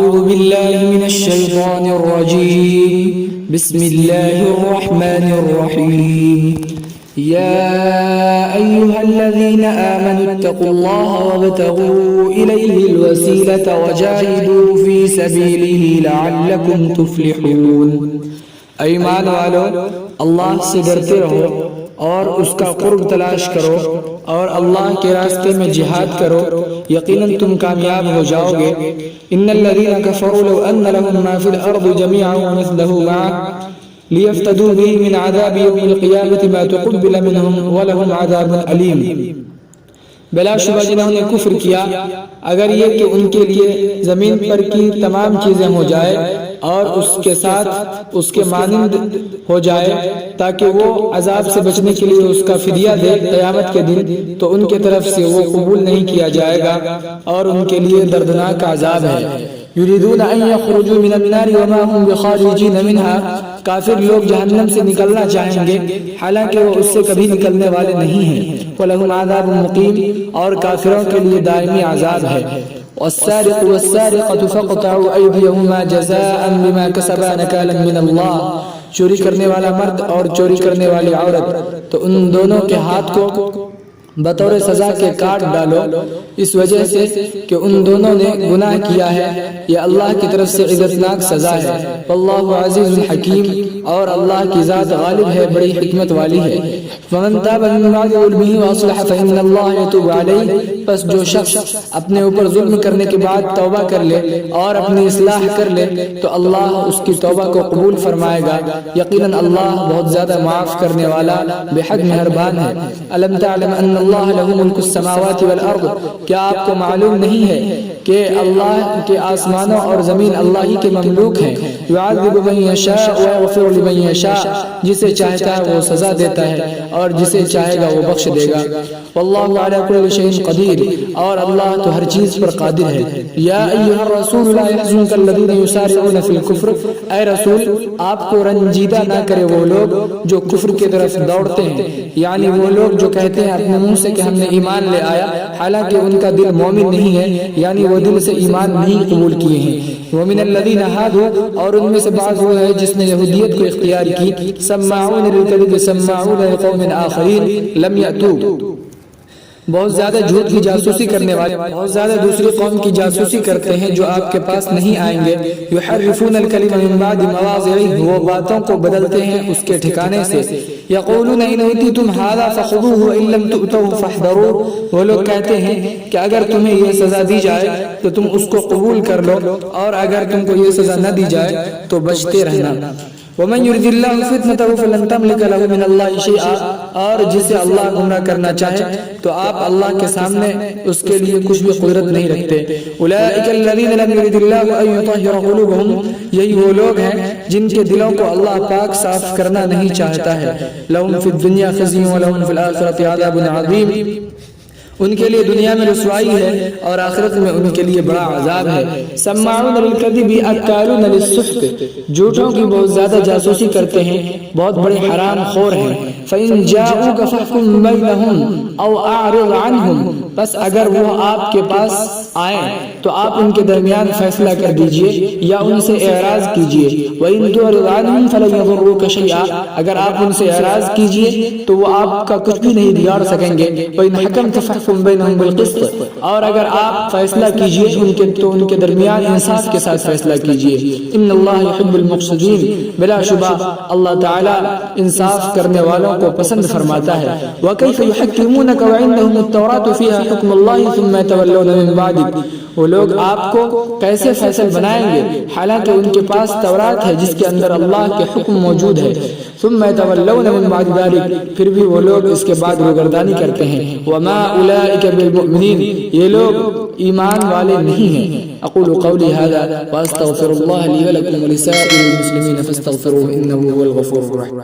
أعوذ بالله من الشيطان الرجيم بسم الله الرحمن الرحيم يا أيها الذين آمنوا اتقوا الله وابتغوا إليه الوسيلة وجاهدوا في سبيله لعلكم تفلحون ایمان والو اللہ سے ڈرتے رہو اور اس کا قرب تلاش کرو اور اللہ کے راستے میں جہاد کرو، یقیناً تم کامیاب ہو جاؤ گے۔ ان الذين كفروا لو ان لهم ما في الارض جميعا ومثله معه ليفتدوا به من عذاب يوم القيامة ما تقبل منهم ولهم عذاب أليم۔ بلا شبہ جنہوں نے کفر کیا، اگر یہ کہ ان کے لیے زمین پر کی تمام چیزیں ہو جائے اور اس کے ساتھ اس کے مانند ہو جائے تاکہ وہ عذاب سے بچنے کے لیے اس کا فدیہ دے قیامت کے دن، تو ان کے طرف سے وہ قبول نہیں کیا جائے گا اور ان کے لیے دردناک عذاب ہے۔ یریدون ان یخرجوا من النار وما هم بخارجین منها، کافر لوگ جہنم سے نکلنا چاہیں گے حالانکہ وہ اس سے کبھی نکلنے والے نہیں ہیں۔ وَلَهُمْ عَذَابٌ مُقِيمٌ، اور کافروں کے لیے دائمی عذاب ہے۔ والسارق والسارقة فاقطعوا أيديهما جزاء بما كسبا نكالا من الله، چوری کرنے والا مرد اور چوری کرنے والی عورت، تو ان دونوں کے ہاتھ کو بطور سزا کے کاٹ ڈالو، اس وجہ سے کہ ان دونوں نے گناہ کیا ہے، یہ اللہ کی طرف سے عزتناک سزا ہے۔ واللہ عزیز حکیم، اور اللہ کی ذات غالب ہے، بڑی حکمت والی ہے۔ فمن تاب من بعد ظلمه واصلح فإن الله يتوب عليه، پس جو شخص اپنے اوپر ظلم کرنے کے بعد توبہ کر لے اور اپنی اصلاح کر لے تو اللہ اس کی توبہ کو قبول فرمائے گا، یقیناً اللہ بہت زیادہ معاف کرنے والا بے حد مہربان ہے۔ الم تعلم ان اللہ له ملک السماوات والارض، کیا آپ کو معلوم نہیں ہے کہ اللہ کے آسمانوں اور زمین اللہ ہی کے مملوک ہیں؟ یعذب من یشاء ویغفر لمن یشاء، جسے چاہتا ہے وہ سزا دیتا ہے اور جسے چاہے گا وہ بخش دے گا۔ واللہ علی کل شیء قدیر، اور اللہ تو ہر چیز پر قادر ہے۔ یا ایھا الرسول لا یحزنک الذین یسارعون فی الکفر، اے رسول آپ کو رنجیدہ نہ کرے وہ لوگ جو کفر کی طرف دوڑتے ہیں، یعنی وہ لوگ جو کہتے ہیں اپنے منہ سے کہ ہم نے ایمان لے آیا حالانکہ ان کا دل مومن نہیں ہے، یعنی وہ دل سے ایمان نہیں قبول کیے ہیں۔ ومن الذین ہادوا، اور ان میں سے بعض وہ ہے جس نے یہودیت کو اختیار کی، سماعون للکذب سماعون لقوم آخرین لم یأتوا، بہت زیادہ جھوٹ کی جاسوسی کرنے والے، بہت زیادہ دوسری قوم کی جاسوسی کرتے ہیں جو آپ کے پاس نہیں آئیں گے۔ یحرفون الکلم من بعد مواضعہ، وہ باتوں کو بدلتے ہیں اس کے ٹھکانے سے۔ یقولون ان اوتیتم ھذا فخذوہ وان لم تؤتوہ فاحذروہ، وہ لوگ کہتے ہیں کہ اگر تمہیں یہ سزا دی جائے تو تم اس کو قبول کر لو اور اگر تم کو یہ سزا نہ دی جائے تو بچتے رہنا۔ ومن يرد الله فتنته فلن تملك له من الله شيئا، اور جسے اللہ گمراہ کرنا چاہے تو آپ اللہ کے سامنے اس کے لیے کچھ بھی قدرت نہیں رکھتے۔ اولئک الذین لم يرد الله ان يطهر قلوبهم، یہی وہ لوگ ہیں جن کے دلوں کو اللہ پاک صاف کرنا نہیں چاہتا ہے۔ لهم في الدنيا خزي ولهم في الآخرة عذاب عظیم، ان کے لیے دنیا میں رسوائی ہے اور آخرت میں ان کے لیے بڑا عذاب ہے۔ سماعون للکذب اکالون للسحت، جھوٹوں کی بہت زیادہ جاسوسی کرتے ہیں، بہت بڑے حرام خور ہیں۔ فإن جاءوك فاحكم بينهم أو أعرض عنهم، بس اگر وہ آپ کے پاس آئیں تو آپ ان کے درمیان فیصلہ کر دیجئے یا ان سے اعراض کیجئے۔ وإن تعرض عنهم فلن يضروك شيئا، اگر آپ ان سے اعراض کیجئے تو وہ آپ کا کچھ بھی نہیں بگاڑ سکیں گے۔ وإن حكمت فاحكم بينهم بالقسط، اور اگر آپ فیصلہ کیجئے ان کے تو ان کے درمیان انصاف کے ساتھ فیصلہ کیجئے۔ ان اللہ يحب المقسطین، بلا شبہ اللہ تعالی انصاف کرنے والوں کو پسند فرماتا ہے۔ وَكَيْفَ يُحَكِّمُونَكَ وَعِندَهُمُ التَّوْرَاةُ فِيهَا حُكْمُ اللَّهِ ثُمَّ يَتَوَلَّوْنَ مِن بَعْدِهِ، وہ لوگ آپ کو کیسے فیصل بنائیں گے حالانکہ ان کے پاس تورات ہے جس کے اندر اللہ کے حکم موجود ہے۔ ثم يتولون من بعد ذلك، پھر بھی وہ لوگ اس کے بعد روگردانی کرتے ہیں۔ وما اولئک بالمؤمنین، یہ لوگ ایمان والے نہیں ہیں۔ اقول قولی هذا واستغفر الله لي ولكم ولسائر المسلمین فاستغفروه انه هو الغفور الرحیم۔